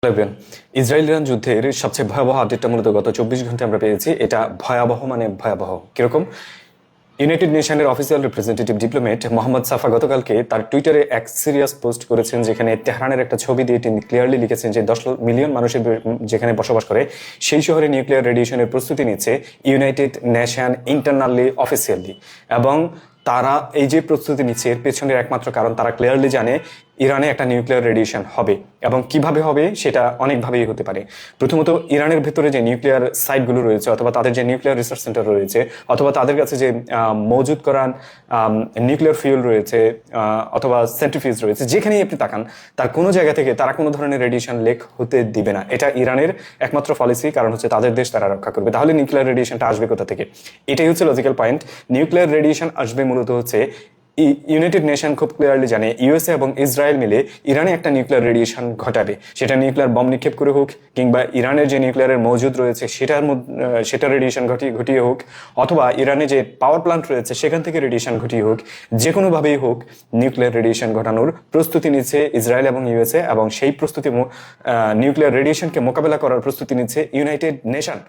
দেখবেন Israel Iran যুদ্ধের সবচেয়ে ভয়াবহ আপডেটটা মূলত গত 24 ঘন্টা আমরা পেয়েছি। এটা ভয়াবহ মানে ভয়াবহ কিরকম। ইউনাইটেড নেশনের official representative diplomat Mohammad Safa গতকালকে তার টুইটারে এক সিরিয়াস পোস্ট করেছেন, যেখানে তেহরানের একটা ছবি দিয়ে তিনি ক্লিয়ারলি লিখেছেন যে 10 মিলিয়ন মানুষের যেখানে বসবাস করে সেই শহরে নিউক্লিয়ার রেডিয়েশনের প্রস্তুতি নিচ্ছে ইউনাইটেড নেশন ইন্টারনালি অফিসিয়ালি। এবং তারা এই যে প্রস্তুতি নিচ্ছে এর পেছনের একমাত্র কারণ তারা ক্লিয়ারলি জানে ইরানে একটা নিউক্লিয়ার রেডিয়েশন হবে, এবং কিভাবে হবে সেটা অনেকভাবেই হতে পারে। প্রথমত, ইরানের ভেতরে যে নিউক্লিয়ার সাইটগুলো রয়েছে অথবা তাদের যে নিউক্লিয়ার রিসার্চ সেন্টার রয়েছে অথবা তাদের কাছে যে মজুদ করা নিউক্লিয়ার ফিউল রয়েছে অথবা সেন্ট্রিফিউজ রয়েছে, যেখানেই আপনি তাকান তার কোনো জায়গা থেকে তারা কোনো ধরনের রেডিয়েশন লেক হতে দিবে না। এটা ইরানের একমাত্র পলিসি, কারণ হচ্ছে তাদের দেশ তারা রক্ষা করবে। তাহলে নিউক্লিয়ার রেডিয়েশনটা আসবে কোথা থেকে? এটাই হচ্ছে লজিক্যাল পয়েন্ট। নিউক্লিয়ার রেডিয়েশন আসবে মূলত হচ্ছে ইউনাইটেড নেশন খুব ক্লিয়ারলি জানে ইউএসএ এবং ইসরায়েল মিলে ইরানে একটা নিউক্লিয়ার রেডিয়েশন ঘটাবে। সেটা নিউক্লিয়ার বম নিক্ষেপ করে হোক, কিংবা ইরানের যে নিউক্লিয়ারের মজুদ রয়েছে সেটা রেডিয়েশন ঘটিয়ে হোক, অথবা ইরানে যে পাওয়ার প্ল্যান্ট রয়েছে সেখান থেকে রেডিয়েশন ঘটিয়ে হোক, যে কোনোভাবেই হোক নিউক্লিয়ার রেডিয়েশন ঘটানোর প্রস্তুতি নিচ্ছে ইসরায়েল এবং ইউএসএ, এবং সেই প্রস্তুতি নিউক্লিয়ার রেডিয়েশনকে মোকাবেলা করার প্রস্তুতি নিচ্ছে ইউনাইটেড নেশন।